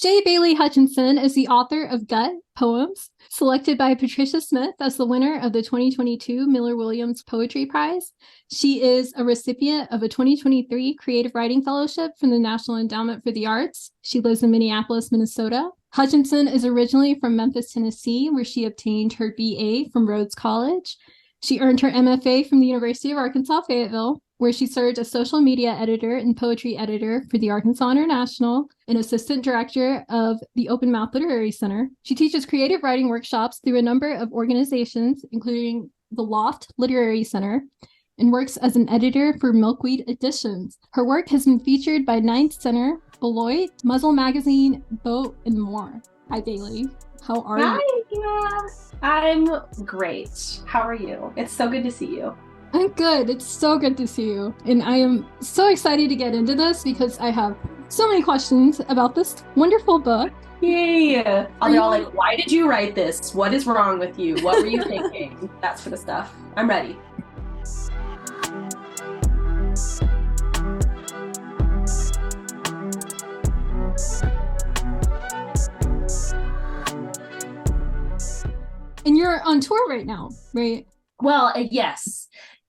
J. Bailey Hutchinson is the author of Gut Poems, selected by Patricia Smith as the winner of the 2022 Miller-Williams Poetry Prize. She is a recipient of a 2023 Creative Writing Fellowship from the National Endowment for the Arts. She lives in Minneapolis, Minnesota. Hutchinson is originally from Memphis, Tennessee, where she obtained her BA from Rhodes College. She earned her MFA from the University of Arkansas, Fayetteville, where she served as social media editor and poetry editor for the Arkansas International and assistant director of the Open Mouth Literary Center. She teaches creative writing workshops through a number of organizations, including the Loft Literary Center, and works as an editor for Milkweed Editions. Her work has been featured by Ninth Center, Beloit, Muzzle Magazine, Boat, and more. Hi, Bailey. How are you? Hi, I'm great. How are you? It's so good to see you. I'm good. It's so good to see you. And I am so excited to get into this because I have so many questions about this wonderful book. Yay! They're all like, why did you write this? What is wrong with you? What were you thinking? That sort of stuff. I'm ready. And you're on tour right now, right? Well, yes.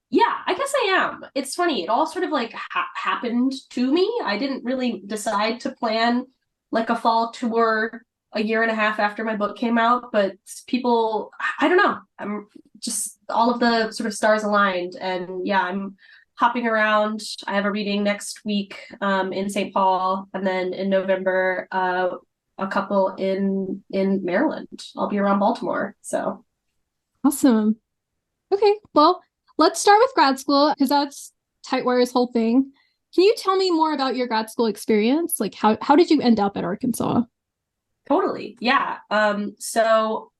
Yeah, I guess I am. It's funny. It all sort of like happened to me. I didn't really decide to plan like a fall tour a year and a half after my book came out, but people, I don't know. I'm just all of the sort of stars aligned. And yeah, I'm hopping around. I have a reading next week in St. Paul, and then in November, a couple in Maryland. I'll be around Baltimore. So awesome. Okay, well, let's start with grad school because that's Tightwire's whole thing. Can you tell me more about your grad school experience? Like how did you end up at Arkansas? Totally. Yeah. So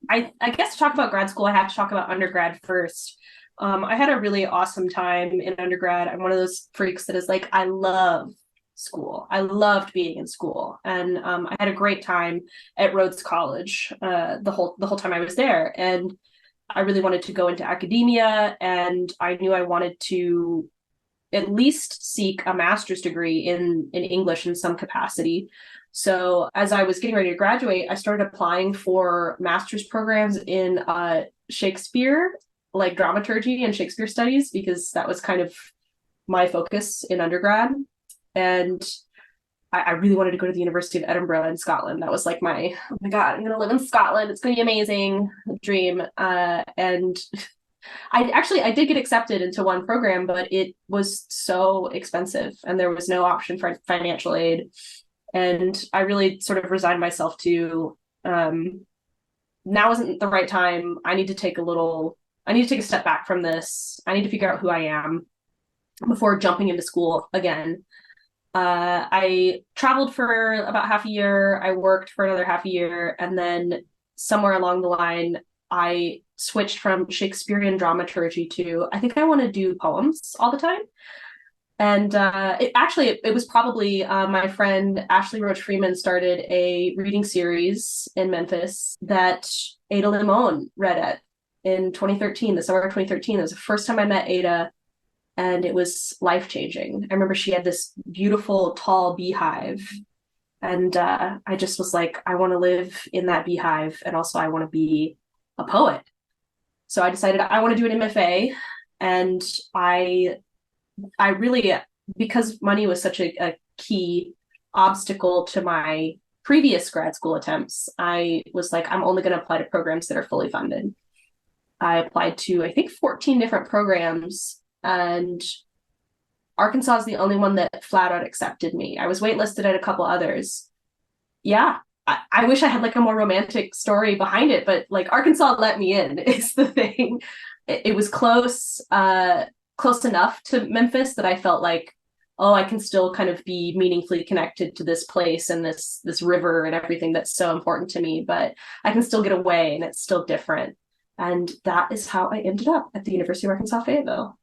I guess to talk about grad school, I have to talk about undergrad first. I had a really awesome time in undergrad. I'm one of those freaks that is like, I love school. I loved being in school, and I had a great time at Rhodes College the whole time I was there, and I really wanted to go into academia, and I knew I wanted to at least seek a master's degree in English in some capacity. So as I was getting ready to graduate, I started applying for master's programs in Shakespeare, like dramaturgy and Shakespeare studies, because that was kind of my focus in undergrad. And I really wanted to go to the University of Edinburgh in Scotland. That was like my, oh my God, I'm going to live in Scotland. It's going to be amazing dream. And I did get accepted into one program, but it was so expensive and there was no option for financial aid. And I really sort of resigned myself to, now isn't the right time. I need to take a step back from this. I need to figure out who I am before jumping into school again. I traveled for about half a year. I worked for another half a year. And then somewhere along the line, I switched from Shakespearean dramaturgy to, I think I want to do poems all the time. And it was probably my friend Ashley Roach Freeman started a reading series in Memphis that Ada Limon read at in 2013, the summer of 2013. It was the first time I met Ada. And it was life-changing. I remember she had this beautiful, tall beehive. And I just was like, I want to live in that beehive. And also I want to be a poet. So I decided I want to do an MFA. And I really, because money was such a key obstacle to my previous grad school attempts, I was like, I'm only going to apply to programs that are fully funded. I applied to, I think, 14 different programs. And Arkansas is the only one that flat out accepted me. I was waitlisted at a couple others. Yeah, I wish I had like a more romantic story behind it, but like Arkansas let me in is the thing. It was close enough to Memphis that I felt like, oh, I can still kind of be meaningfully connected to this place and this river and everything that's so important to me, but I can still get away and it's still different. And that is how I ended up at the University of Arkansas Fayetteville.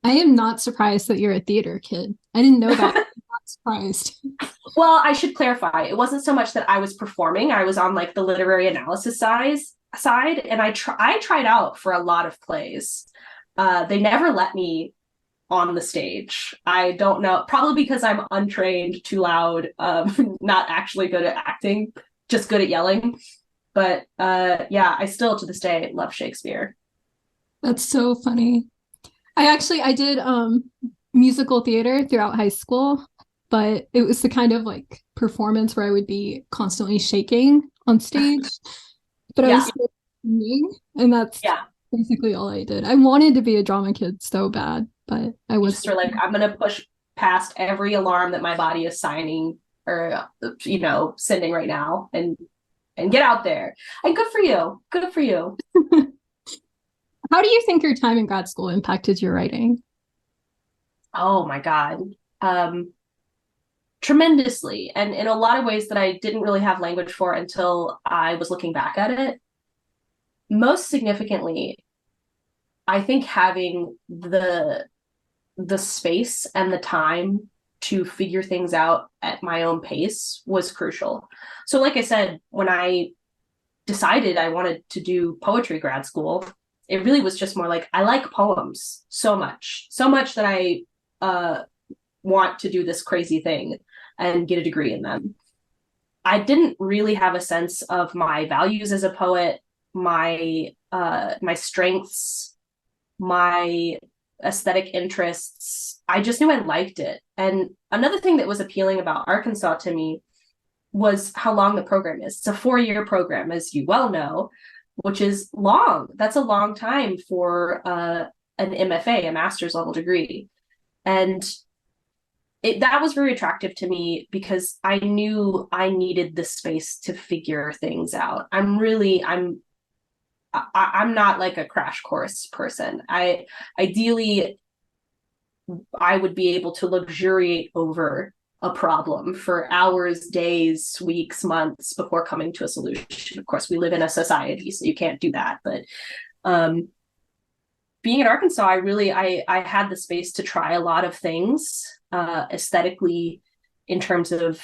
I am not surprised that you're a theater kid. I didn't know that. I'm not surprised. Well, I should clarify. It wasn't so much that I was performing. I was on like the literary analysis side, and I tried out for a lot of plays. They never let me on the stage. I don't know, probably because I'm untrained, too loud, not actually good at acting, just good at yelling. But yeah, I still to this day love Shakespeare. That's so funny. I did musical theater throughout high school, but it was the kind of like performance where I would be constantly shaking on stage. But I was still singing, and that's basically all I did. I wanted to be a drama kid so bad, but I was just like, I'm gonna push past every alarm that my body is signing or sending right now and get out there. And good for you. Good for you. How do you think your time in grad school impacted your writing? Oh my God. Tremendously. And in a lot of ways that I didn't really have language for until I was looking back at it. Most significantly, I think having the space and the time to figure things out at my own pace was crucial. So like I said, when I decided I wanted to do poetry grad school, it really was just more like, I like poems so much that I want to do this crazy thing and get a degree in them. I didn't really have a sense of my values as a poet, my strengths, my aesthetic interests. I just knew I liked it. And another thing that was appealing about Arkansas to me was how long the program is. It's a 4-year program, as you well know, which is long. That's a long time for an MFA, a master's level degree. And that was very attractive to me because I knew I needed the space to figure things out. I'm not like a crash course person. Ideally I would be able to luxuriate over a problem for hours, days, weeks, months before coming to a solution. Of course, we live in a society, so you can't do that. But being in Arkansas, I had the space to try a lot of things aesthetically, in terms of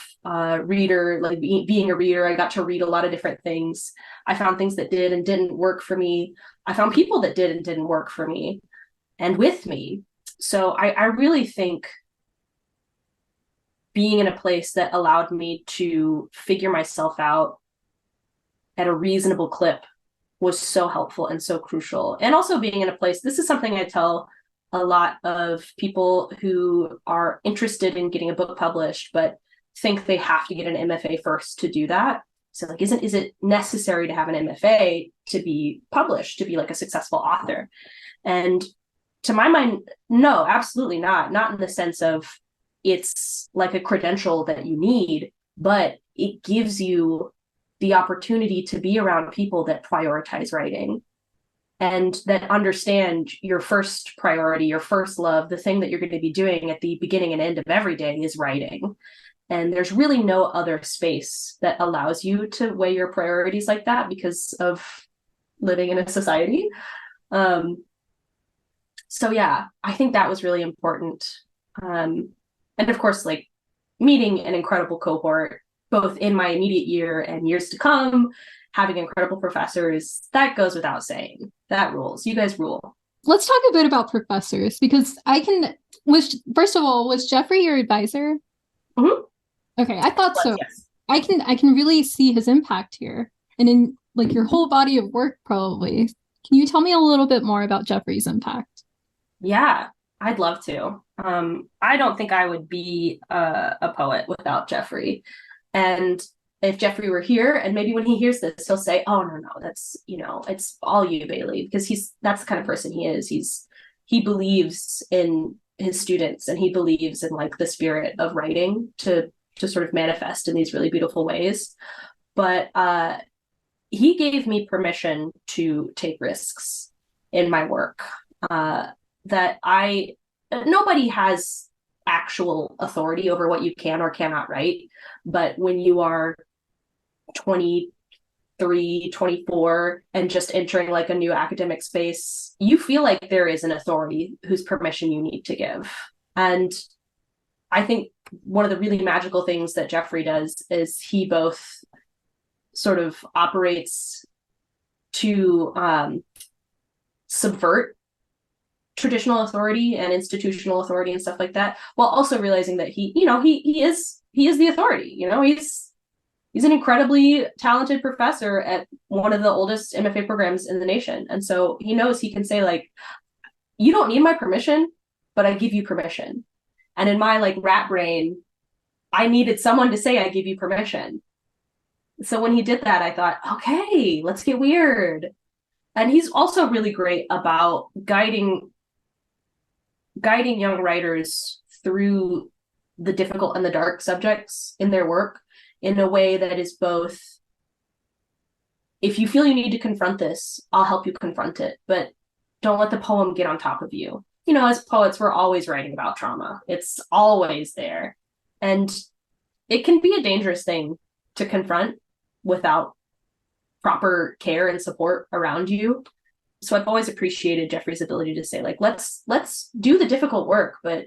reader, like being a reader. I got to read a lot of different things. I found things that did and didn't work for me. I found people that did and didn't work for me and with me. So I really think being in a place that allowed me to figure myself out at a reasonable clip was so helpful and so crucial. And also being in a place, this is something I tell a lot of people who are interested in getting a book published, but think they have to get an MFA first to do that. So like, is it necessary to have an MFA to be published, to be like a successful author? And to my mind, no, absolutely not. Not in the sense of it's like a credential that you need, but it gives you the opportunity to be around people that prioritize writing and that understand your first priority, your first love, the thing that you're going to be doing at the beginning and end of every day is writing. And there's really no other space that allows you to weigh your priorities like that because of living in a society. So yeah, I think that was really important. And of course, like meeting an incredible cohort, both in my immediate year and years to come, having incredible professors, that goes without saying. That rules. You guys rule. Let's talk a bit about professors, because first of all, was Geffrey your advisor? Mm-hmm. Okay, I thought so. Yes. I can really see his impact here and in like your whole body of work, probably. Can you tell me a little bit more about Geffrey's impact? Yeah, I'd love to. I don't think I would be a poet without Geffrey. And if Geffrey were here, and maybe when he hears this, he'll say, "Oh no, that's it's all you, Bailey," because that's the kind of person he is. He believes in his students, and he believes in like the spirit of writing to sort of manifest in these really beautiful ways. But he gave me permission to take risks in my work. That nobody has actual authority over what you can or cannot write. But when you are 23, 24, and just entering like a new academic space, you feel like there is an authority whose permission you need to give. And I think one of the really magical things that Geffrey does is he both sort of operates to subvert traditional authority and institutional authority and stuff like that, while also realizing that he is the authority. He's an incredibly talented professor at one of the oldest MFA programs in the nation. And so he knows he can say, like, you don't need my permission, but I give you permission. And in my like rat brain, I needed someone to say I give you permission. So when he did that, I thought, okay, let's get weird. And he's also really great about guiding young writers through the difficult and the dark subjects in their work in a way that is both, if you feel you need to confront this, I'll help you confront it, but don't let the poem get on top of you. As poets, we're always writing about trauma. It's always there. And it can be a dangerous thing to confront without proper care and support around you. So I've always appreciated Geffrey's ability to say, like, let's do the difficult work, but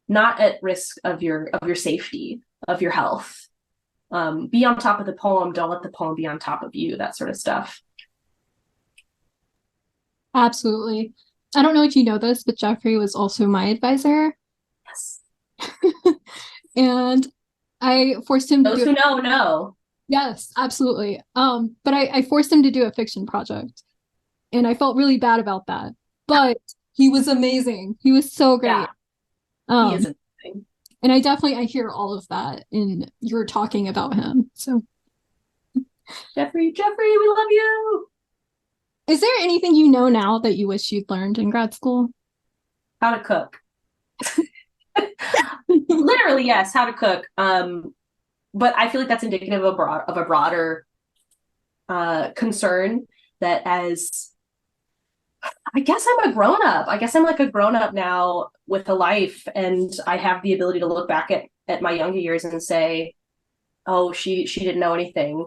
not at risk of your safety, of your health. Be on top of the poem. Don't let the poem be on top of you, that sort of stuff. Absolutely. I don't know if you know this, but Geffrey was also my advisor. Yes. And I forced him to Those who know. Yes, absolutely. But I forced him to do a fiction project. And I felt really bad about that. But he was amazing. He was so great. Yeah, he is amazing. And I hear all of that in your talking about him. So Geffrey, we love you. Is there anything you know now that you wish you'd learned in grad school? How to cook. Literally, yes, how to cook. But I feel like that's indicative of a broader concern that as, I guess I'm a grown-up. I guess I'm like a grown-up now with a life, and I have the ability to look back at my younger years and say, oh, she didn't know anything.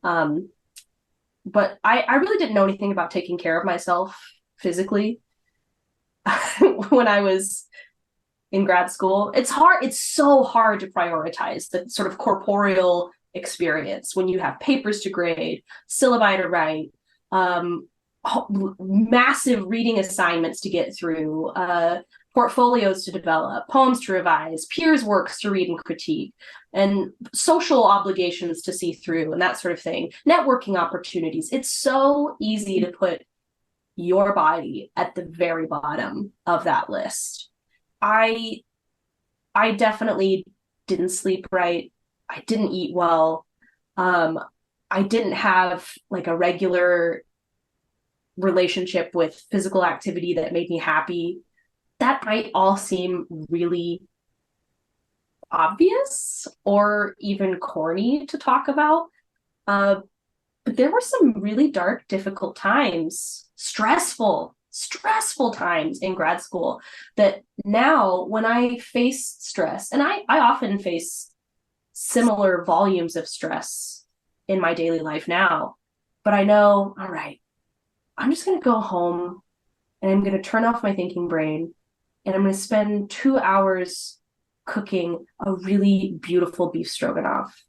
But I really didn't know anything about taking care of myself physically when I was in grad school. It's so hard to prioritize the sort of corporeal experience when you have papers to grade, syllabi to write, massive reading assignments to get through, portfolios to develop, poems to revise, peers' works to read and critique, and social obligations to see through, and that sort of thing, networking opportunities. It's so easy to put your body at the very bottom of that list. I definitely didn't sleep right. I didn't eat well. I didn't have like a regular relationship with physical activity that made me happy. That might all seem really obvious or even corny to talk about. But there were some really dark, difficult times, stressful times in grad school that now when I face stress, and I often face similar volumes of stress in my daily life now, but I know, all right, I'm just going to go home and I'm going to turn off my thinking brain and I'm going to spend 2 hours cooking a really beautiful beef stroganoff.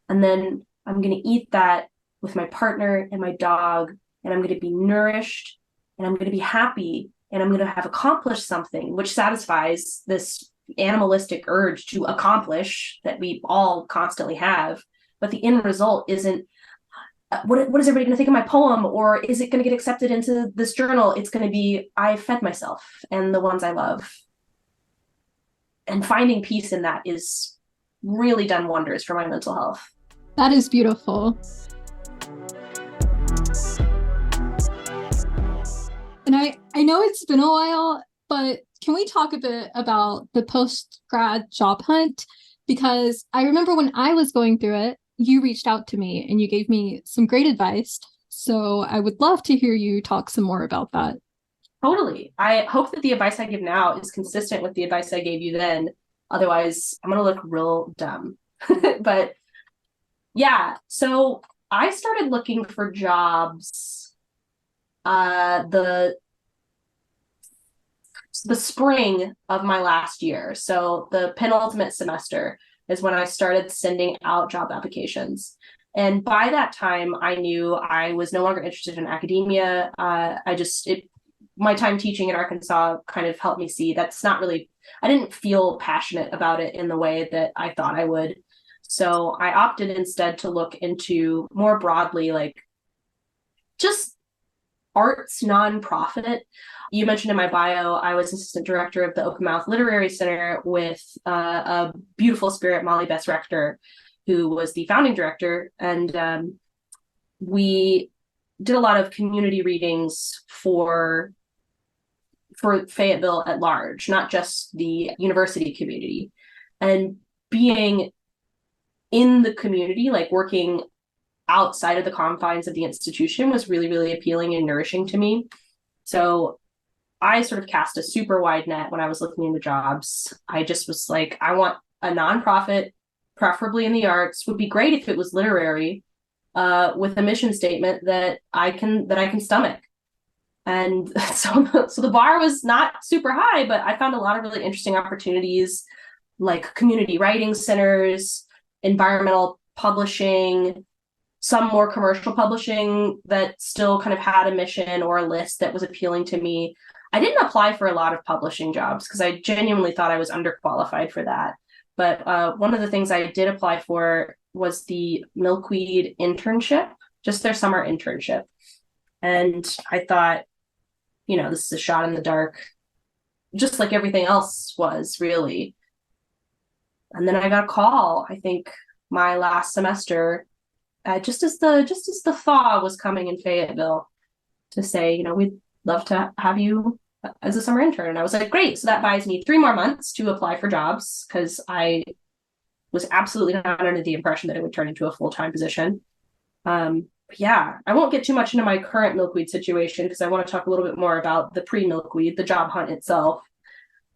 And then I'm going to eat that with my partner and my dog, and I'm going to be nourished and I'm going to be happy and I'm going to have accomplished something, which satisfies this animalistic urge to accomplish that we all constantly have. But the end result isn't, what is everybody going to think of my poem, or is it going to get accepted into this journal? It's going to be, I fed myself and the ones I love. And finding peace in that is really done wonders for my mental health. That is beautiful. And I know it's been a while, but can we talk a bit about the post-grad job hunt? Because I remember when I was going through it, you reached out to me and you gave me some great advice. So I would love to hear you talk some more about that. Totally. I hope that the advice I give now is consistent with the advice I gave you then. Otherwise, I'm going to look real dumb. But yeah, so I started looking for jobs the spring of my last year. So the penultimate semester is when I started sending out job applications. And by that time, I knew I was no longer interested in academia. my time teaching at Arkansas kind of helped me see that's not really, I didn't feel passionate about it in the way that I thought I would. So I opted instead to look into more broadly, like just arts nonprofit. You mentioned in my bio, I was assistant director of the Open Mouth Literary Center with a beautiful spirit, Molly Bess Rector, who was the founding director. And we did a lot of community readings for Fayetteville at large, not just the university community. And being in the community, like working outside of the confines of the institution, was really, really appealing and nourishing to me. So I sort of cast a super wide net when I was looking into jobs. I just was like, I want a nonprofit, preferably in the arts. Would be great if it was literary, with a mission statement that I can stomach. And so the bar was not super high, but I found a lot of really interesting opportunities, like community writing centers, environmental publishing, some more commercial publishing that still kind of had a mission or a list that was appealing to me. I didn't apply for a lot of publishing jobs because I genuinely thought I was underqualified for that. But one of the things I did apply for was the Milkweed internship, just their summer internship. And I thought, this is a shot in the dark, just like everything else was, really. And then I got a call, I think my last semester, just as the thaw was coming in Fayetteville, to say, we'd love to have you as a summer intern. And I was like, great. So that buys me 3 more months to apply for jobs, because I was absolutely not under the impression that it would turn into a full-time position. Yeah, I won't get too much into my current Milkweed situation because I want to talk a little bit more about the pre-Milkweed, the job hunt itself.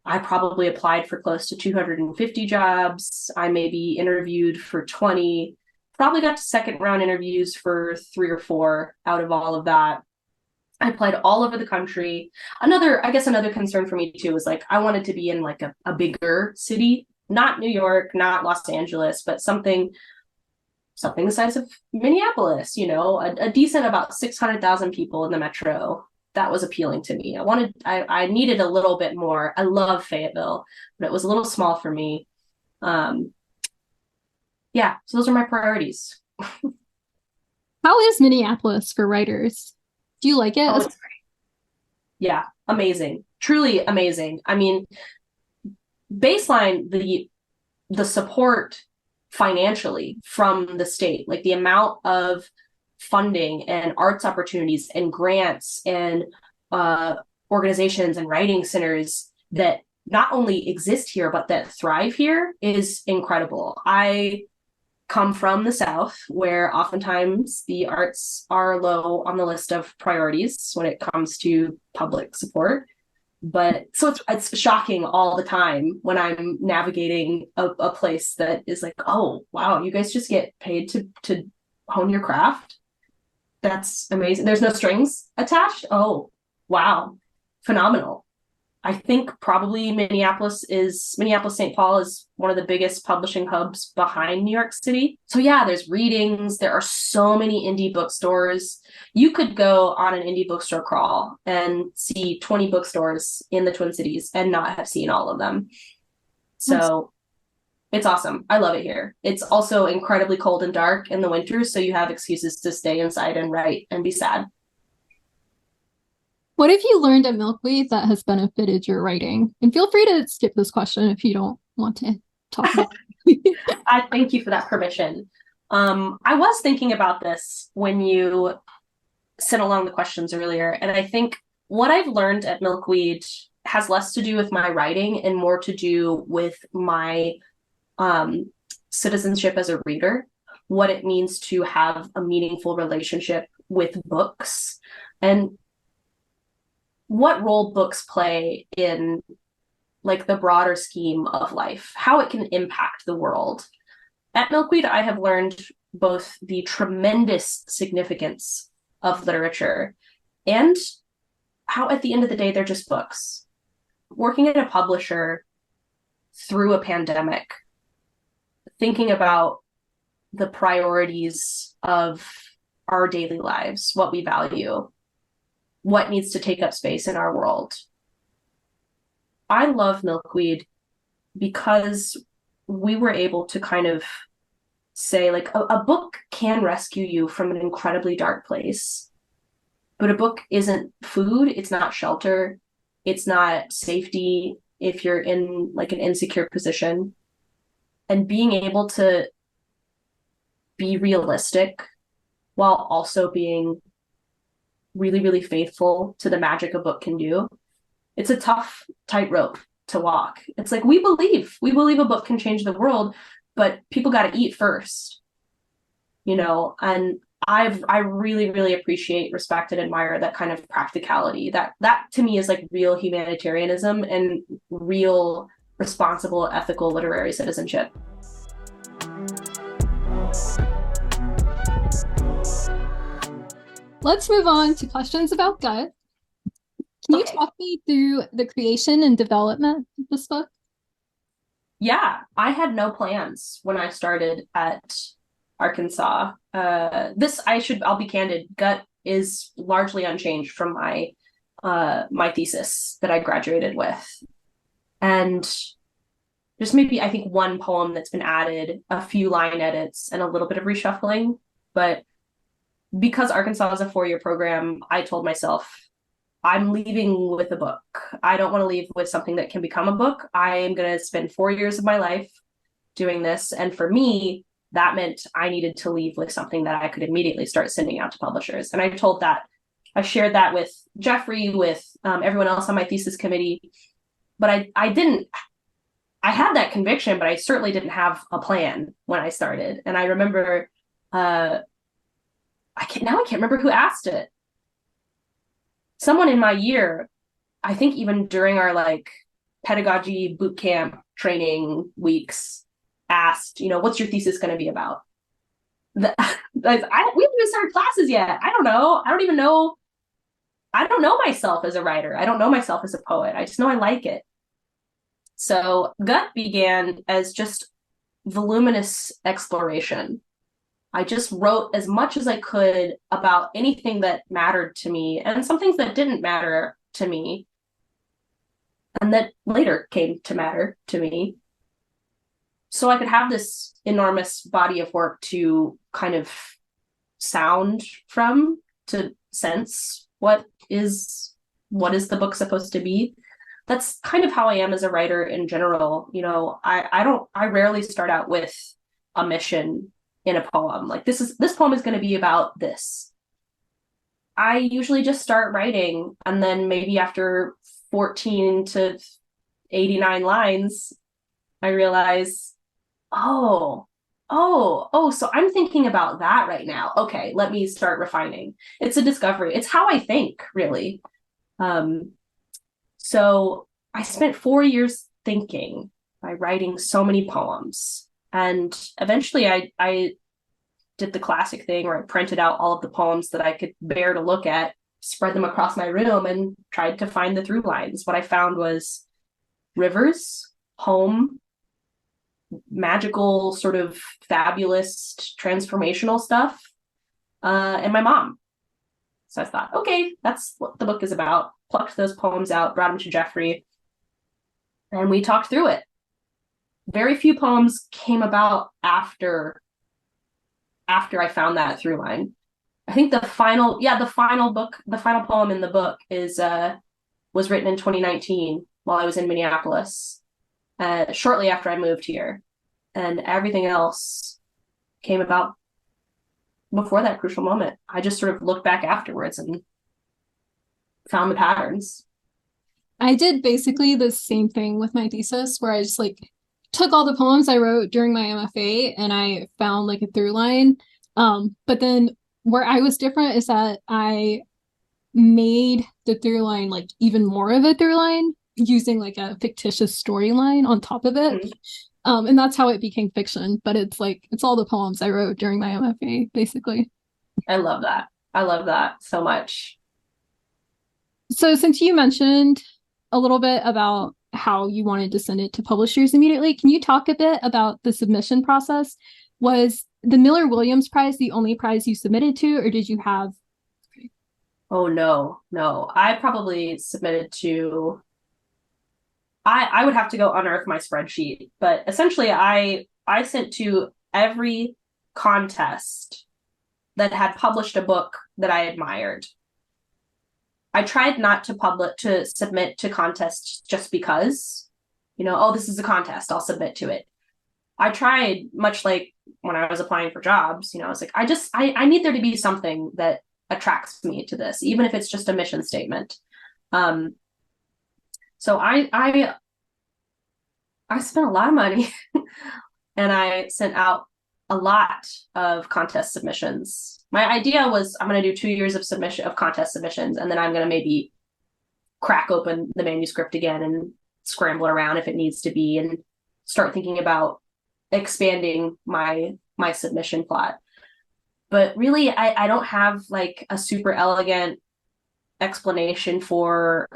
I probably applied for close to 250 jobs. I maybe interviewed for 20, probably got to second round interviews for 3 or 4 out of all of that. I applied all over the country. Another concern for me too was like, I wanted to be in like a bigger city, not New York, not Los Angeles, but something the size of Minneapolis, a decent about 600,000 people in the metro. That was appealing to me. I needed a little bit more. I love Fayetteville, but it was a little small for me. Yeah, so those are my priorities. How is Minneapolis for writers? Do you like it? Oh, it's great. Yeah, amazing. Truly amazing. I mean, baseline, the support financially from the state, like the amount of funding and arts opportunities and grants and organizations and writing centers that not only exist here but that thrive here is incredible. I come from the South, where oftentimes the arts are low on the list of priorities when it comes to public support. But so it's shocking all the time when I'm navigating a place that is like, oh, wow, you guys just get paid to hone your craft. That's amazing. There's no strings attached. Oh, wow. Phenomenal. I think probably Minneapolis-St. Paul is one of the biggest publishing hubs behind New York City. So yeah, there's readings. There are so many indie bookstores. You could go on an indie bookstore crawl and see 20 bookstores in the Twin Cities and not have seen all of them. So it's awesome. I love it here. It's also incredibly cold and dark in the winter, so you have excuses to stay inside and write and be sad. What have you learned at Milkweed that has benefited your writing? And feel free to skip this question if you don't want to talk about it. I thank you for that permission. I was thinking about this when you sent along the questions earlier, and I think what I've learned at Milkweed has less to do with my writing and more to do with my citizenship as a reader, what it means to have a meaningful relationship with books, and what role books play in like the broader scheme of life, how it can impact the world. At Milkweed, I have learned both the tremendous significance of literature and how at the end of the day, they're just books. Working at a publisher through a pandemic, thinking about the priorities of our daily lives, what we value, what needs to take up space in our world. I love Milkweed because we were able to kind of say, like, a book can rescue you from an incredibly dark place, but a book isn't food, it's not shelter, it's not safety if you're in like an insecure position. And being able to be realistic while also being really, really faithful to the magic a book can do, it's a tough tightrope to walk. It's like, we believe a book can change the world, but people got to eat first, you know. And I really, really appreciate, respect, and admire that kind of practicality. That to me is like real humanitarianism and real responsible, ethical literary citizenship. Let's move on to questions about gut. Can you talk me through the creation and development of this book? Yeah, I had no plans when I started at Arkansas. I'll be candid. Gut is largely unchanged from my thesis that I graduated with, and just maybe I think one poem that's been added, a few line edits, and a little bit of reshuffling. But because Arkansas is a 4-year program, I told myself, I'm leaving with a book. I don't want to leave with something that can become a book. I am going to spend 4 years of my life doing this. And for me, that meant I needed to leave with something that I could immediately start sending out to publishers. And I shared that with Geffrey, with everyone else on my thesis committee. But I had that conviction, but I certainly didn't have a plan when I started. And I remember, I can't remember who asked it. Someone in my year, I think even during our like pedagogy boot camp training weeks, asked, what's your thesis going to be about? We haven't even started classes yet. I don't know. I don't know myself as a writer. I don't know myself as a poet. I just know I like it. So Gut began as just voluminous exploration. I just wrote as much as I could about anything that mattered to me and some things that didn't matter to me and that later came to matter to me. So I could have this enormous body of work to kind of sound from, to sense what is the book supposed to be. That's kind of how I am as a writer in general. I rarely start out with a mission in a poem. Like this poem is going to be about this. I usually just start writing, and then maybe after 14 to 89 lines, I realize, so I'm thinking about that right now. Okay, let me start refining. It's a discovery. It's how I think, really. So I spent 4 years thinking by writing so many poems. And eventually I did the classic thing where I printed out all of the poems that I could bear to look at, spread them across my room, and tried to find the through lines. What I found was rivers, home, magical, sort of fabulous, transformational stuff, and my mom. So I thought, okay, that's what the book is about. Plucked those poems out, brought them to Geffrey, and we talked through it. Very few poems came about after I found that through line. I think the final poem in the book was written in 2019 while I was in Minneapolis, shortly after I moved here, and everything else came about before that crucial moment. I just sort of looked back afterwards and found the patterns. I did basically the same thing with my thesis, where I just took all the poems I wrote during my MFA and I found a through line. But then where I was different is that I made the through line even more of a through line using a fictitious storyline on top of it. Mm-hmm. And that's how it became fiction. But it's all the poems I wrote during my MFA, basically. I love that. I love that so much. So since you mentioned a little bit about how you wanted to send it to publishers immediately, can you talk a bit about the submission process? Was the Miller Williams Prize the only prize you submitted to, or did you have? Oh no. I probably submitted to I would have to go unearth my spreadsheet, but essentially I sent to every contest that had published a book that I admired. I tried not to submit to contests just because, oh, this is a contest, I'll submit to it. I tried, much like when I was applying for jobs, I was like, I need there to be something that attracts me to this, even if it's just a mission statement. So I spent a lot of money and I sent out a lot of contest submissions. My idea was I'm going to do 2 years of contest submissions, and then I'm going to maybe crack open the manuscript again and scramble around if it needs to be, and start thinking about expanding my submission plot. But really, I don't have like a super elegant explanation for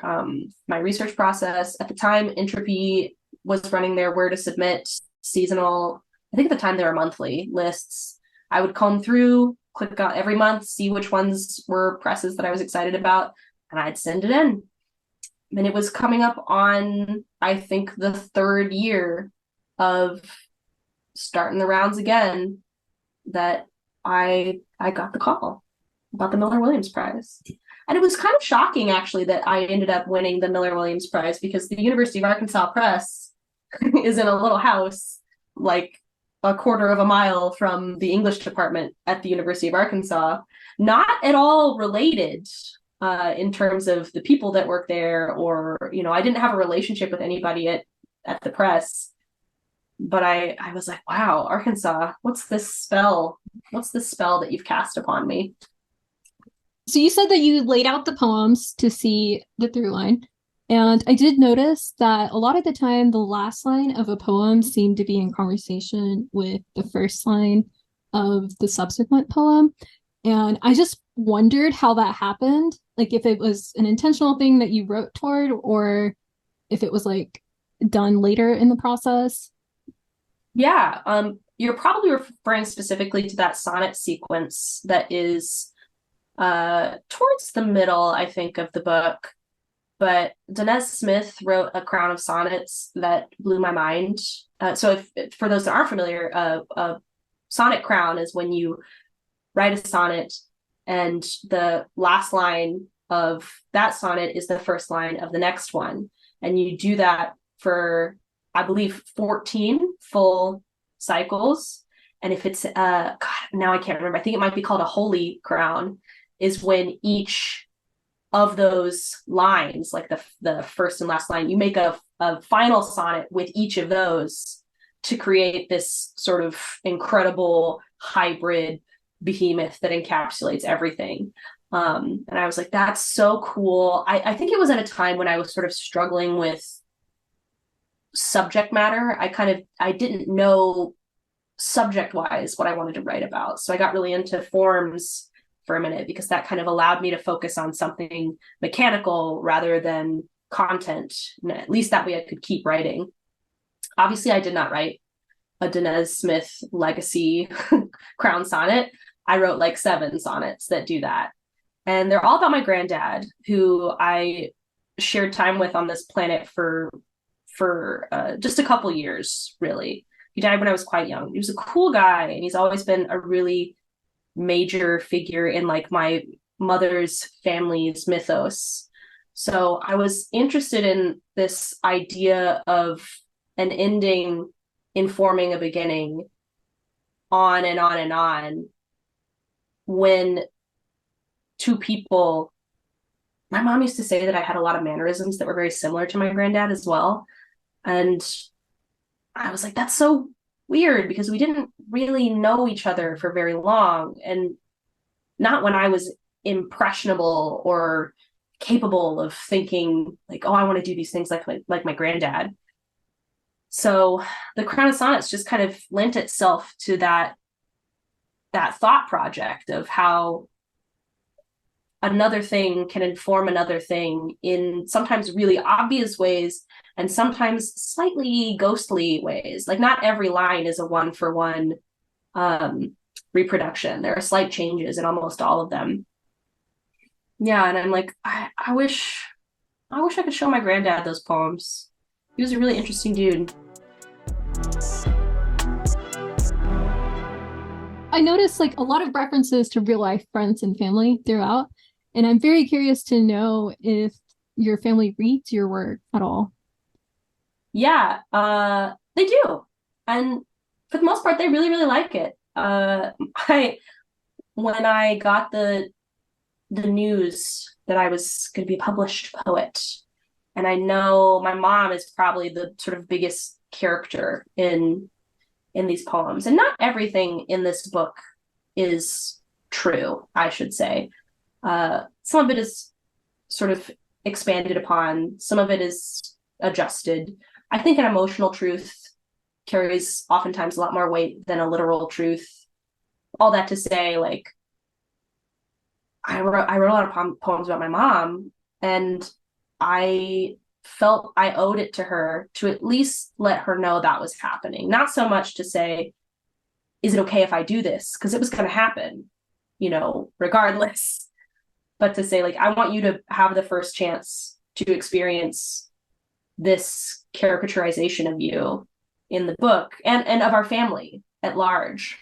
my research process. At the time, Entropy was running their where to submit seasonal, I think at the time they were monthly lists. I would comb through, click on every month, see which ones were presses that I was excited about, and I'd send it in. And it was coming up on, I think, the 3rd year of starting the rounds again that I got the call about the Miller-Williams Prize. And it was kind of shocking, actually, that I ended up winning the Miller-Williams Prize, because the University of Arkansas Press is in a little house like a quarter of a mile from the English department at the University of Arkansas. Not at all related in terms of the people that work there, or, I didn't have a relationship with anybody at the press. But I was like, wow, Arkansas, what's this spell? What's this spell that you've cast upon me? So you said that you laid out the poems to see the through line. And I did notice that a lot of the time, the last line of a poem seemed to be in conversation with the first line of the subsequent poem. And I just wondered how that happened. Like if it was an intentional thing that you wrote toward, or if it was like done later in the process. Yeah, you're probably referring specifically to that sonnet sequence that is towards the middle, I think, of the book. But Danez Smith wrote a crown of sonnets that blew my mind. So for those that aren't familiar, a sonnet crown is when you write a sonnet and the last line of that sonnet is the first line of the next one. And you do that for, I believe, 14 full cycles. And if it's, God, now I can't remember, I think it might be called a holy crown, is when each of those lines, like the first and last line, you make a final sonnet with each of those to create this sort of incredible hybrid behemoth that encapsulates everything. And I was like, that's so cool. I think it was at a time when I was sort of struggling with subject matter. I didn't know subject wise what I wanted to write about. So I got really into forms for a minute, because that kind of allowed me to focus on something mechanical rather than content. And at least that way I could keep writing. Obviously, I did not write a Danez Smith legacy crown sonnet. I wrote like 7 sonnets that do that. And they're all about my granddad, who I shared time with on this planet for just a couple years, really. He died when I was quite young. He was a cool guy, and he's always been a really major figure in like my mother's family's mythos. So I was interested in this idea of an ending informing a beginning, on and on and on, when 2 people, my mom used to say that I had a lot of mannerisms that were very similar to my granddad as well. And I was like, that's so weird, because we didn't really know each other for very long, and not when I was impressionable or capable of thinking like, oh, I want to do these things like my granddad. So the Crown of Sonnets just kind of lent itself to that thought project of how another thing can inform another thing in sometimes really obvious ways and sometimes slightly ghostly ways. Like not every line is a 1-for-1 reproduction. There are slight changes in almost all of them. Yeah, and I'm like, I wish I could show my granddad those poems. He was a really interesting dude. I noticed like a lot of references to real life friends and family throughout, and I'm very curious to know if your family reads your work at all. Yeah, they do. And for the most part, they really, really like it. I when I got the news that I was going to be a published poet, and I know my mom is probably the sort of biggest character in these poems, and not everything in this book is true, I should say. Some of it is sort of expanded upon, some of it is adjusted. I think an emotional truth carries oftentimes a lot more weight than a literal truth. All that to say, like, I wrote a lot of poems about my mom, and I felt I owed it to her to at least let her know that was happening. Not so much to say, is it okay if I do this? Because it was going to happen, regardless. But to say, like, I want you to have the first chance to experience this caricaturization of you in the book, and of our family at large.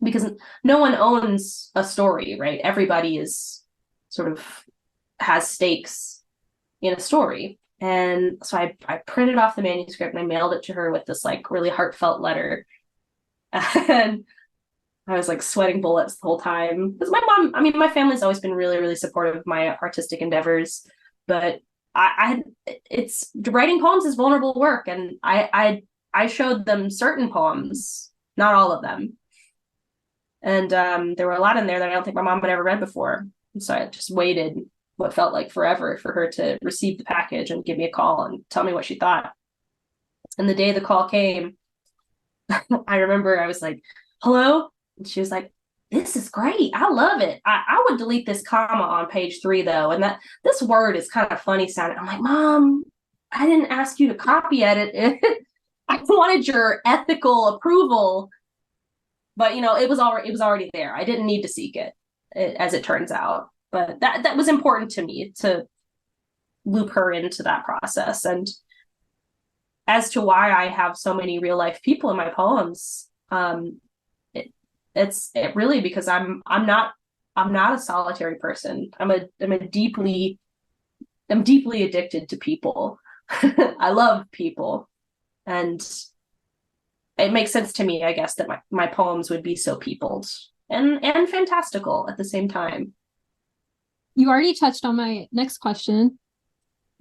Because no one owns a story, right? Everybody is sort of has stakes in a story. And so I printed off the manuscript and I mailed it to her with this like really heartfelt letter. And I was like sweating bullets the whole time. Because my mom, I mean, my family's always been really, really supportive of my artistic endeavors. But it's writing poems is vulnerable work. And I showed them certain poems, not all of them. And there were a lot in there that I don't think my mom had ever read before. And so I just waited what felt like forever for her to receive the package and give me a call and tell me what she thought. And the day the call came, I remember I was like, hello? And she was like, this is great. I love it. I would delete this comma on page 3 though. And that this word is kind of funny sounding. I'm like, Mom, I didn't ask you to copy edit it. I wanted your ethical approval. But it was already there. I didn't need to seek it, as it turns out. But that was important to me to loop her into that process. And as to why I have so many real life people in my poems, it's really because I'm not a solitary person. I'm deeply addicted to people. I love people, and it makes sense to me, I guess, that my poems would be so peopled and fantastical at the same time. You already touched on my next question.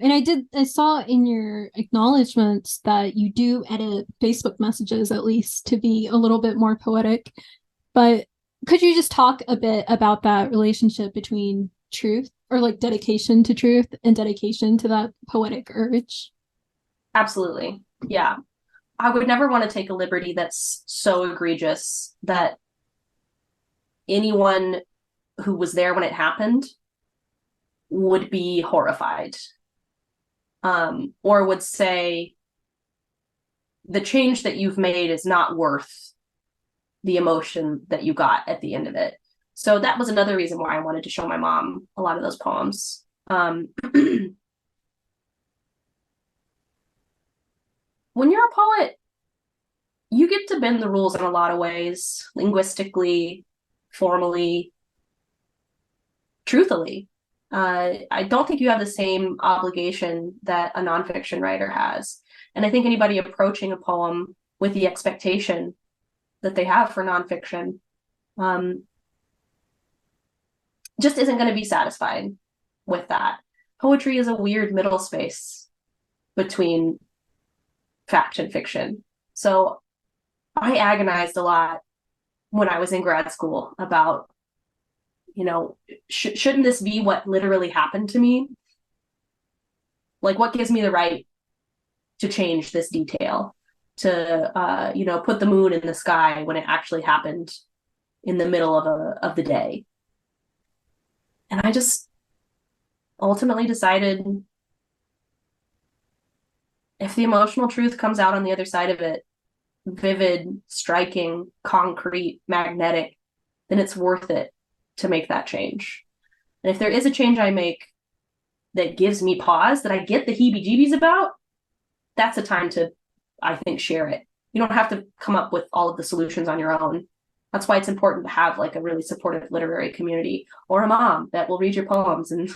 And I saw in your acknowledgments that you do edit Facebook messages at least to be a little bit more poetic. But could you just talk a bit about that relationship between truth or like dedication to truth and dedication to that poetic urge? Absolutely. Yeah. I would never want to take a liberty that's so egregious that anyone who was there when it happened would be horrified, or would say the change that you've made is not worth the emotion that you got at the end of it. So that was another reason why I wanted to show my mom a lot of those poems. When you're a poet, you get to bend the rules in a lot of ways, linguistically, formally, truthfully. I don't think you have the same obligation that a nonfiction writer has. And I think anybody approaching a poem with the expectation that they have for nonfiction just isn't going to be satisfied with that. Poetry is a weird middle space between fact and fiction. So I agonized a lot when I was in grad school about, shouldn't this be what literally happened to me? Like, what gives me the right to change this detail, to, put the moon in the sky when it actually happened in the middle of the day? And I just ultimately decided if the emotional truth comes out on the other side of it, vivid, striking, concrete, magnetic, then it's worth it to make that change. And if there is a change I make that gives me pause, that I get the heebie-jeebies about, that's a time to, I think, share it. You don't have to come up with all of the solutions on your own. That's why it's important to have like a really supportive literary community, or a mom that will read your poems and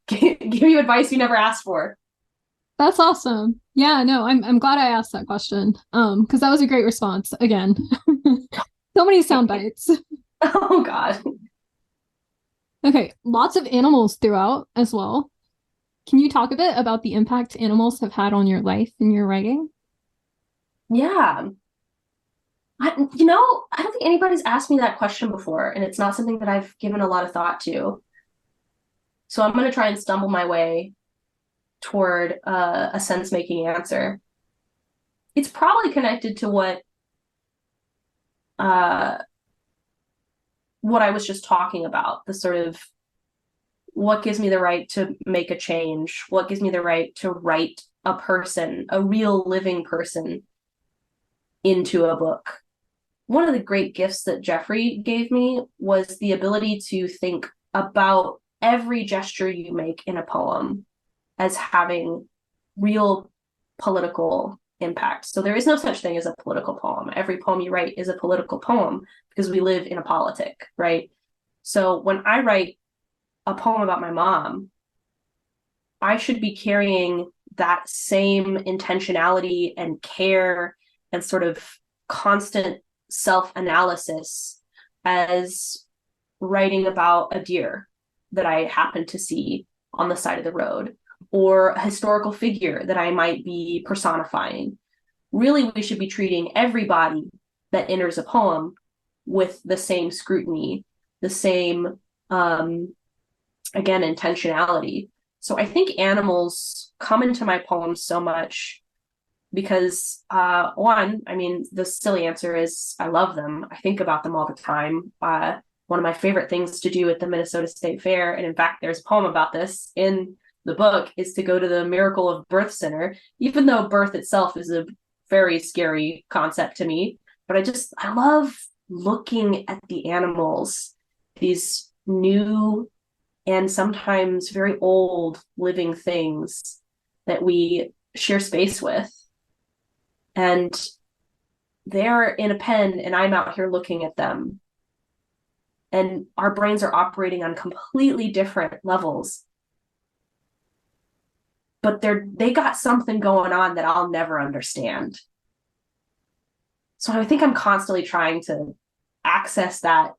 give you advice you never asked for. That's awesome. Yeah, no, I'm glad I asked that question. Because that was a great response again. So many sound bites. Oh God. Okay, lots of animals throughout as well. Can you talk a bit about the impact animals have had on your life and your writing? Yeah. I don't think anybody's asked me that question before, and it's not something that I've given a lot of thought to. So I'm going to try and stumble my way toward a sense-making answer. It's probably connected to what I was just talking about, the sort of what gives me the right to make a change, what gives me the right to write a person, a real living person, into a book. One of the great gifts that Geffrey gave me was the ability to think about every gesture you make in a poem as having real political impact. So there is no such thing as a political poem. Every poem you write is a political poem because we live in a politic, right? So when I write a poem about my mom, I should be carrying that same intentionality and care and sort of constant self-analysis as writing about a deer that I happen to see on the side of the road, or a historical figure that I might be personifying. Really, we should be treating everybody that enters a poem with the same scrutiny, the same, again, intentionality. So I think animals come into my poems so much because, one, I mean, the silly answer is I love them. I think about them all the time. One of my favorite things to do at the Minnesota State Fair, and in fact, there's a poem about this in the book, is to go to the Miracle of Birth Center, even though birth itself is a very scary concept to me. But I love looking at the animals, these new and sometimes very old living things that we share space with. And they're in a pen, and I'm out here looking at them. And our brains are operating on completely different levels. But they got something going on that I'll never understand. So I think I'm constantly trying to access that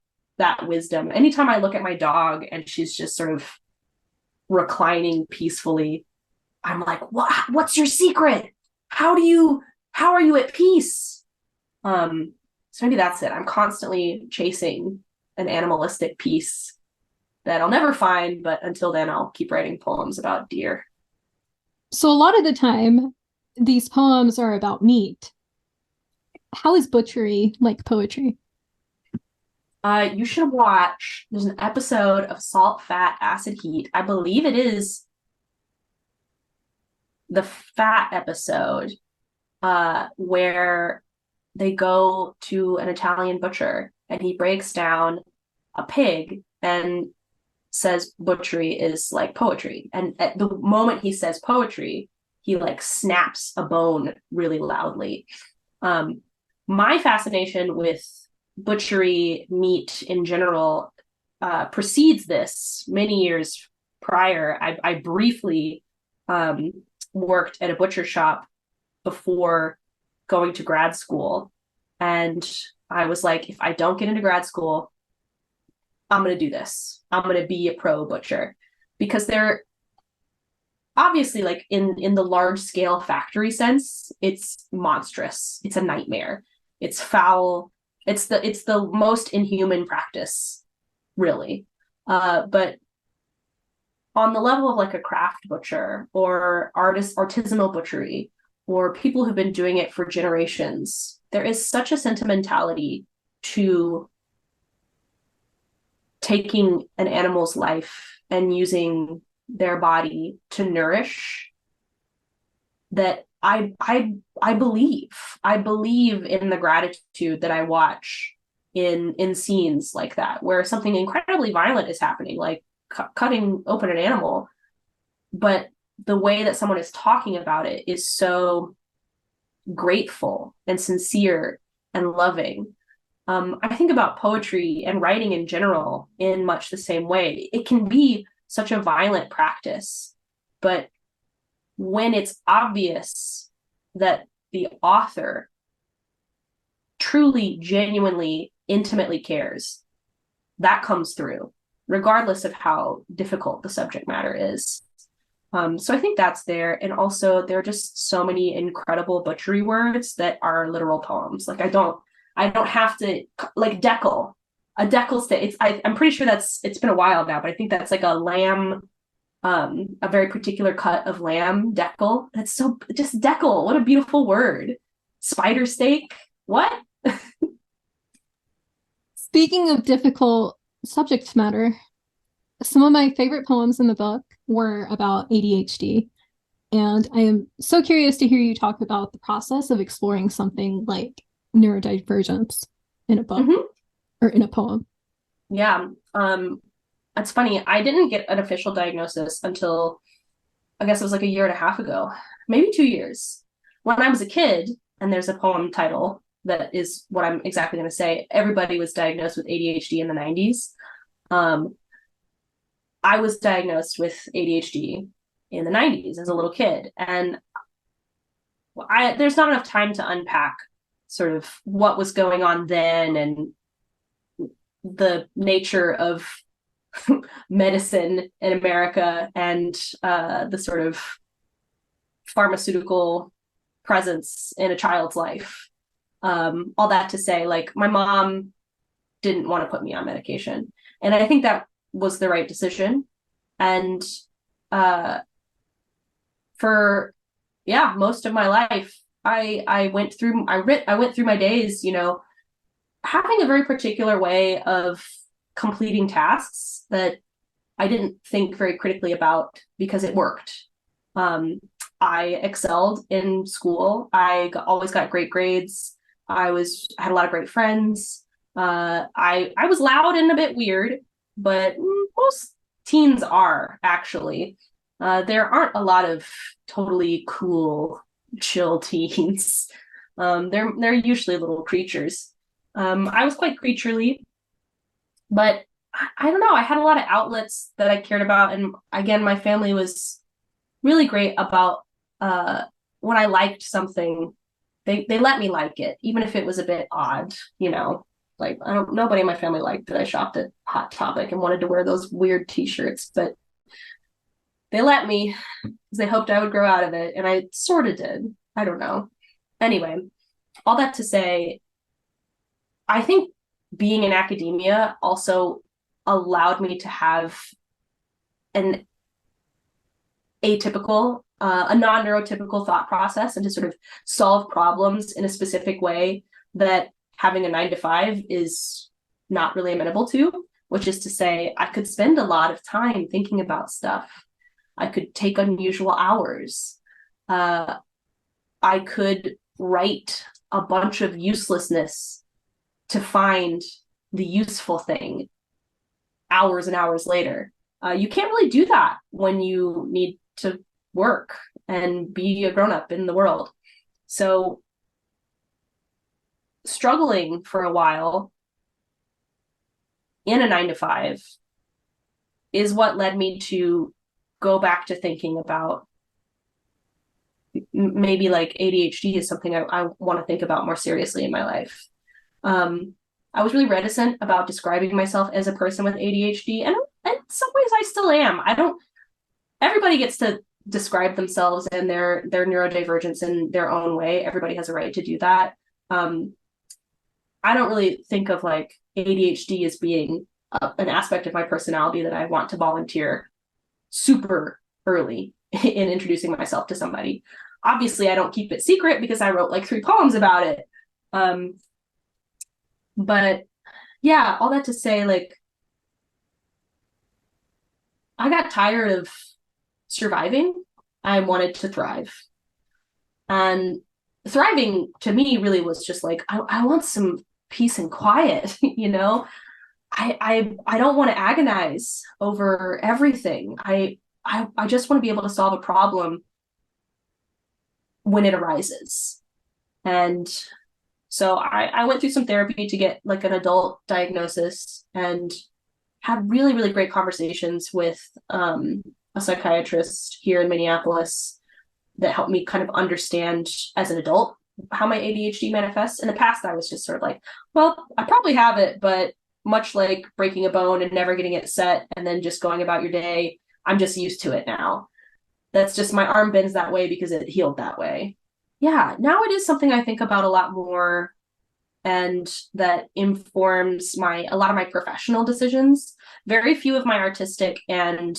wisdom. Anytime I look at my dog and she's just sort of reclining peacefully, I'm like, what's your secret? How are you at peace? So maybe that's it. I'm constantly chasing an animalistic peace that I'll never find, but until then I'll keep writing poems about deer. So a lot of the time, these poems are about meat. How is butchery like poetry? You should watch, there's an episode of Salt, Fat, Acid, Heat. I believe it is the fat episode, where they go to an Italian butcher and he breaks down a pig and says butchery is like poetry. And at the moment he says poetry, he like snaps a bone really loudly. My fascination with butchery, meat in general, precedes this. Many years prior, I briefly worked at a butcher shop before going to grad school. And I was like, if I don't get into grad school, I'm going to do this. I'm going to be a pro butcher, because they're obviously, like, in the large scale factory sense, it's monstrous. It's a nightmare. It's foul. It's the most inhuman practice, really. But on the level of like a craft butcher or artisanal butchery, or people who've been doing it for generations, there is such a sentimentality to taking an animal's life and using their body to nourish that I believe in the gratitude that I watch in scenes like that, where something incredibly violent is happening. Like cutting open an animal, but the way that someone is talking about it is so grateful and sincere and loving. I think about poetry and writing in general in much the same way. It can be such a violent practice, but when it's obvious that the author truly, genuinely, intimately cares, that comes through, regardless of how difficult the subject matter is. So I think that's there. And also there are just so many incredible butchery words that are literal poems. Like I don't have to, like decal, a decal state. I'm pretty sure it's been a while now, but I think that's like a lamb, a very particular cut of lamb, decal. That's so, just decal. What a beautiful word. Spider steak. What? Speaking of difficult subject matter, some of my favorite poems in the book were about ADHD. And I am so curious to hear you talk about the process of exploring something like neurodivergence in a book or in a poem. Yeah. It's funny. I didn't get an official diagnosis until I guess it was like a year and a half ago, maybe 2 years. When I was a kid, and there's a poem title that is what I'm exactly going to say, everybody was diagnosed with ADHD in the 90s. I was diagnosed with ADHD in the 90s as a little kid. And there's not enough time to unpack sort of what was going on then and the nature of medicine in America and the sort of pharmaceutical presence in a child's life. All that to say, like, my mom didn't want to put me on medication. And I think that was the right decision. And for most of my life, I went through my days, having a very particular way of completing tasks that I didn't think very critically about because it worked. I excelled in school. Always got great grades. I had a lot of great friends. I was loud and a bit weird, but most teens are actually. There aren't a lot of totally cool, chill teens. They're usually little creatures. I was quite creaturely, but I don't know. I had a lot of outlets that I cared about, and again, my family was really great about when I liked something, they let me like it, even if it was a bit odd, Like nobody in my family liked that I shopped at Hot Topic and wanted to wear those weird T-shirts, but they let me because they hoped I would grow out of it, and I sort of did. I don't know. Anyway, all that to say, I think being in academia also allowed me to have an atypical, a non-neurotypical thought process and to sort of solve problems in a specific way that having a 9 to 5 is not really amenable to, which is to say I could spend a lot of time thinking about stuff. I could take unusual hours. I could write a bunch of uselessness to find the useful thing hours and hours later. You can't really do that when you need to work and be a grown-up in the world. So struggling for a while in a 9 to 5 is what led me to go back to thinking about maybe like ADHD is something I want to think about more seriously in my life. I was really reticent about describing myself as a person with ADHD, and in some ways I still am. Everybody gets to describe themselves and their neurodivergence in their own way. Everybody has a right to do that. I don't really think of like ADHD as being an aspect of my personality that I want to volunteer super early in introducing myself to somebody. Obviously, I don't keep it secret because I wrote like 3 poems about it. But yeah, all that to say, like, I got tired of surviving. I wanted to thrive. And thriving to me really was just like, I want some peace and quiet, I don't want to agonize over everything. I just want to be able to solve a problem when it arises. And so I went through some therapy to get like an adult diagnosis and had really, really great conversations with a psychiatrist here in Minneapolis that helped me kind of understand as an adult how my ADHD manifests. In the past, I was just sort of like, well, I probably have it, but much like breaking a bone and never getting it set and then just going about your day, I'm just used to it now. That's just my arm bends that way because it healed that way. Yeah, now it is something I think about a lot more, and that informs a lot of my professional decisions. Very few of my artistic and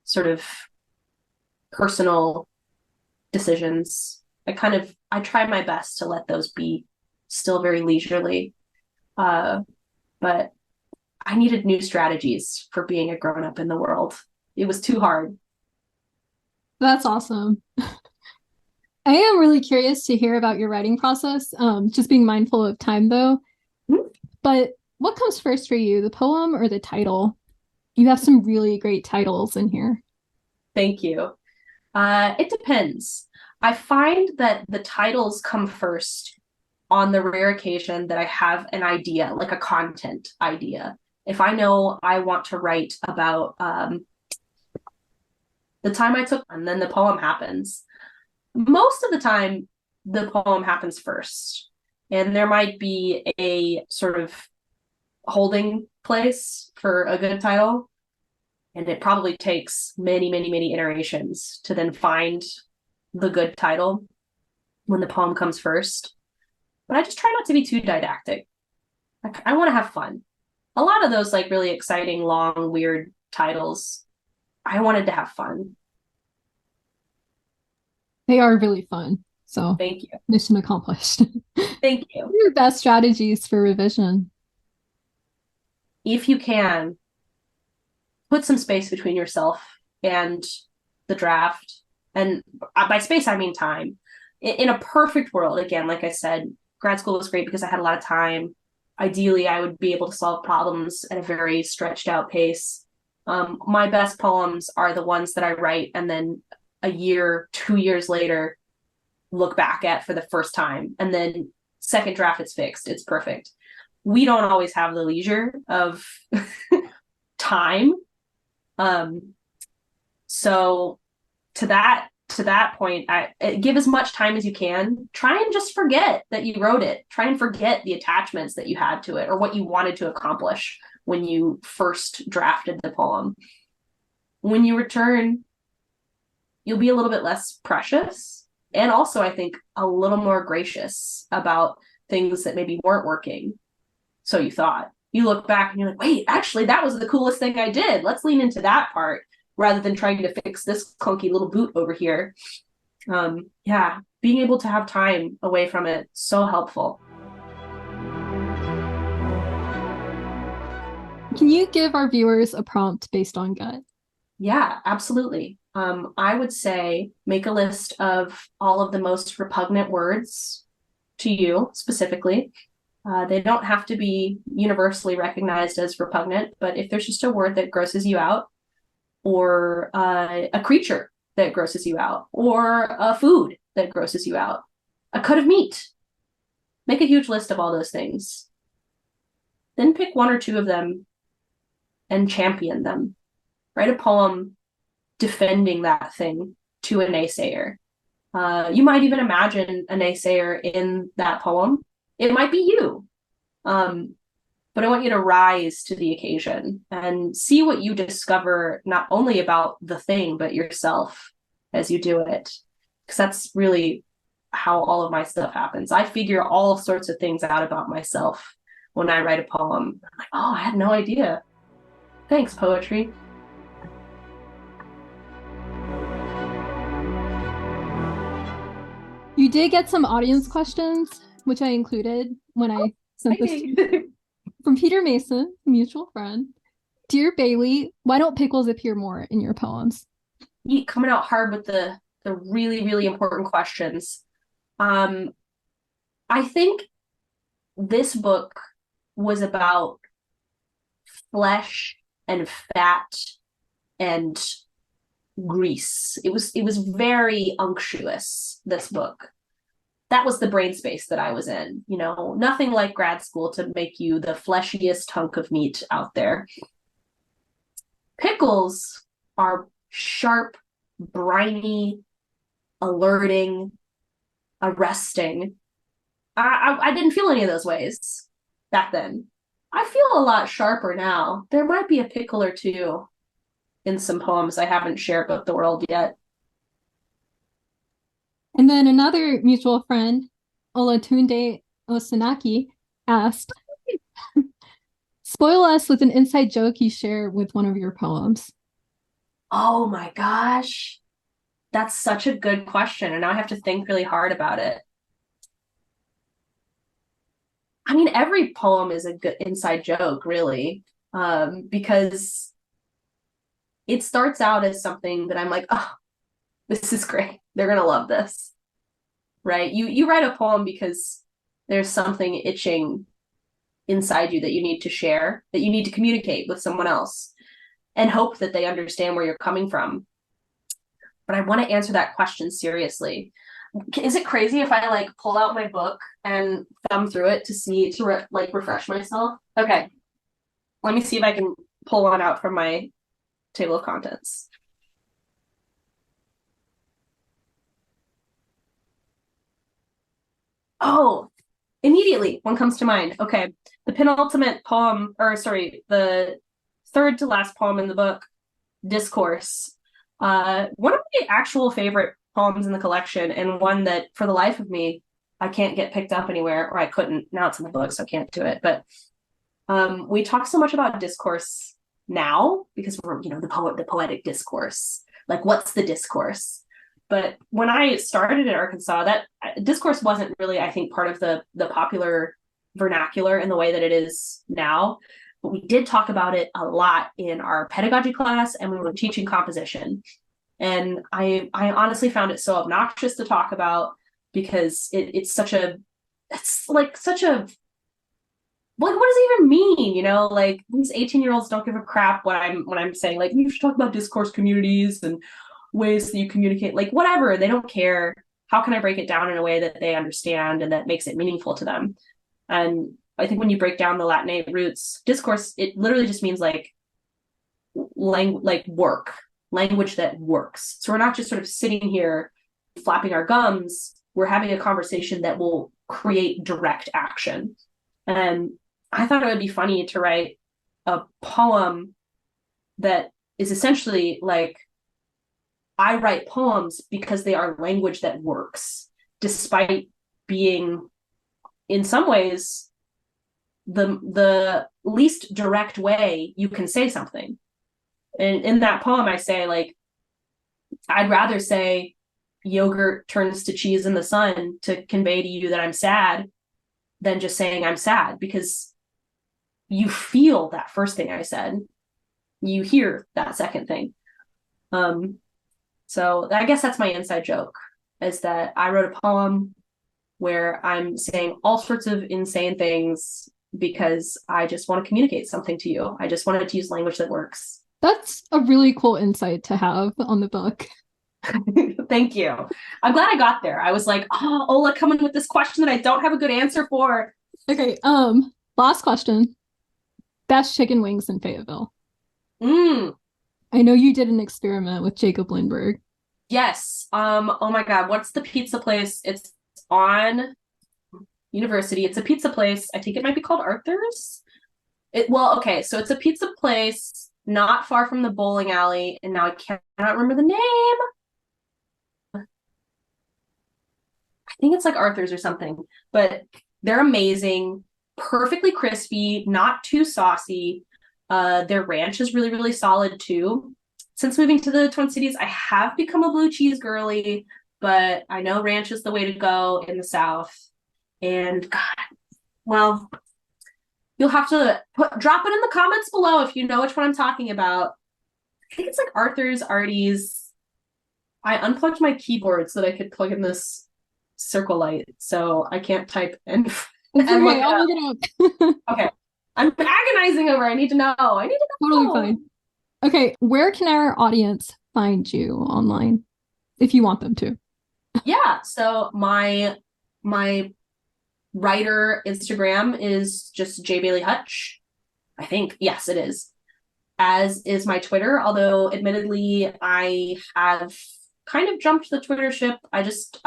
sort of personal decisions, I try my best to let those be still very leisurely. But I needed new strategies for being a grown-up in the world. It was too hard. That's awesome. I am really curious to hear about your writing process, just being mindful of time though. Mm-hmm. But what comes first for you, the poem or the title? You have some really great titles in here. Thank you. It depends. I find that the titles come first on the rare occasion that I have an idea, like a content idea. If I know I want to write about the time I took, and then the poem happens. Most of the time, the poem happens first. And there might be a sort of holding place for a good title. And it probably takes many, many, many iterations to then find the good title when the poem comes first. But I just try not to be too didactic. I want to have fun. A lot of those like really exciting, long, weird titles, I wanted to have fun. They are really fun. So Thank you. mission accomplished. Thank What are you. your best strategies for revision? If you can, put some space between yourself and the draft. And by space, I mean time. In a perfect world, again, like I said, grad school was great because I had a lot of time. Ideally, I would be able to solve problems at a very stretched out pace. My best poems are the ones that I write and then a year, 2 years later, look back at for the first time. And then second draft, it's fixed. It's perfect. We don't always have the leisure of time. So to that point, give as much time as you can. Try and just forget that you wrote it. Try and forget the attachments that you had to it or what you wanted to accomplish when you first drafted the poem. When you return, you'll be a little bit less precious. And also, I think, a little more gracious about things that maybe weren't working. So you thought. You look back and you're like, wait, actually, that was the coolest thing I did. Let's lean into that part rather than trying to fix this clunky little boot over here. Yeah, being able to have time away from it, so helpful. Can you give our viewers a prompt based on gut? Yeah, absolutely. I would say make a list of all of the most repugnant words to you specifically. They don't have to be universally recognized as repugnant, but if there's just a word that grosses you out, or a creature that grosses you out, or a food that grosses you out, a cut of meat, make a huge list of all those things. Then pick one or two of them and champion them. Write a poem defending that thing to a naysayer. You might even imagine a naysayer in that poem. It might be you. But I want you to rise to the occasion and see what you discover, not only about the thing, but yourself as you do it. Because that's really how all of my stuff happens. I figure all sorts of things out about myself when I write a poem. I'm like, oh, I had no idea. Thanks, poetry. You did get some audience questions, which I included when I sent this to you. From Peter Mason, a mutual friend. Dear Bailey, why don't pickles appear more in your poems? You coming out hard with the really, really important questions. I think this book was about flesh and fat and grease. It was very unctuous, this book. That was the brain space that I was in. You know, nothing like grad school to make you the fleshiest hunk of meat out there. Pickles are sharp, briny, alerting, arresting. I didn't feel any of those ways back then. I feel a lot sharper now. There might be a pickle or two in some poems I haven't shared with the world yet. And then another mutual friend, Olatunde Osanaki, asked, spoil us with an inside joke you share with one of your poems. Oh my gosh. That's such a good question. And now I have to think really hard about it. I mean, every poem is a good inside joke, really, because it starts out as something that I'm like, oh, this is great. They're going to love this, right? You write a poem because there's something itching inside you that you need to share, that you need to communicate with someone else and hope that they understand where you're coming from. But I want to answer that question seriously. Is it crazy if I like pull out my book and thumb through it to refresh myself? Okay. Let me see if I can pull one out from my table of contents. Oh, immediately one comes to mind. Okay. The penultimate poem, the third to last poem in the book, Discourse. One of my actual favorite poems in the collection, and one that for the life of me I can't get picked up anywhere, or I couldn't. Now it's in the book, so I can't do it. But we talk so much about discourse now because we're, the poetic discourse. Like, what's the discourse? But when I started in Arkansas, that discourse wasn't really, I think, part of the popular vernacular in the way that it is now. But we did talk about it a lot in our pedagogy class, and we were teaching composition. And I honestly found it so obnoxious to talk about because it's like such a, what does it even mean? Like, these 18-year-olds don't give a crap when I'm saying, like, you should talk about discourse communities and ways that you communicate, like, whatever. They don't care. How can I break it down in a way that they understand and that makes it meaningful to them? And I think when you break down the Latinate roots, discourse, it literally just means like work, language that works. So we're not just sort of sitting here flapping our gums. We're having a conversation that will create direct action. And I thought it would be funny to write a poem that is essentially like, I write poems because they are language that works, despite being, in some ways, the least direct way you can say something. And in that poem, I say, like, I'd rather say yogurt turns to cheese in the sun to convey to you that I'm sad than just saying I'm sad, because you feel that first thing I said. You hear that second thing. So I guess that's my inside joke, is that I wrote a poem where I'm saying all sorts of insane things because I just want to communicate something to you. I just wanted to use language that works. That's a really cool insight to have on the book. Thank you. I'm glad I got there. I was like, oh, Ola coming with this question that I don't have a good answer for. Okay, last question. Best chicken wings in Fayetteville. I know you did an experiment with Jacob Lindbergh. Yes. Oh my God, what's the pizza place? It's on University. It's a pizza place. I think it might be called Arthur's. Okay, so it's a pizza place not far from the bowling alley, and now I cannot remember the name. I think it's like Arthur's or something, but they're amazing, perfectly crispy, not too saucy. Their ranch is really, really solid too. Since moving to the Twin Cities, I have become a blue cheese girly, but I know ranch is the way to go in the South. And God, well, you'll have to drop it in the comments below if you know which one I'm talking about. I think it's like Arthur's, Artie's. I unplugged my keyboard so that I could plug in this circle light, so I can't type and okay, I'll look it up. Okay. I'm agonizing over. I need to know. I need to know. Totally fine. Okay, where can our audience find you online if you want them to? Yeah, so my writer Instagram is just J Bailey Hutch. I think, yes, it is. As is my Twitter, although admittedly I have kind of jumped the Twitter ship. I just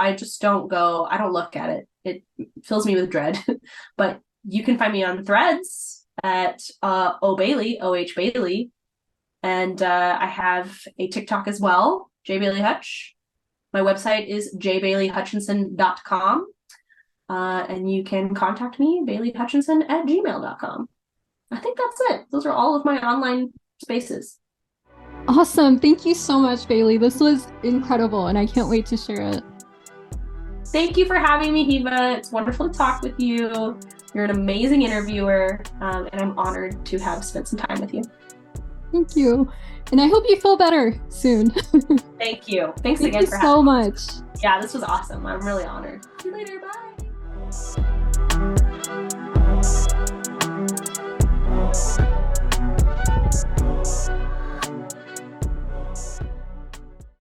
don't go, I don't look at it. It fills me with dread. But you can find me on Threads at O'Bailey, O-H Bailey. And I have a TikTok as well, J Bailey Hutch. My website is jbaileyhutchinson.com. And you can contact me, baileyhutchinson@gmail.com. I think that's it. Those are all of my online spaces. Awesome. Thank you so much, Bailey. This was incredible, and I can't wait to share it. Thank you for having me, Hiva. It's wonderful to talk with you. You're an amazing interviewer, and I'm honored to have spent some time with you. Thank you. And I hope you feel better soon. Thank you. Thanks Thank again you for so having me. much. Yeah, this was awesome. I'm really honored. See you later. Bye.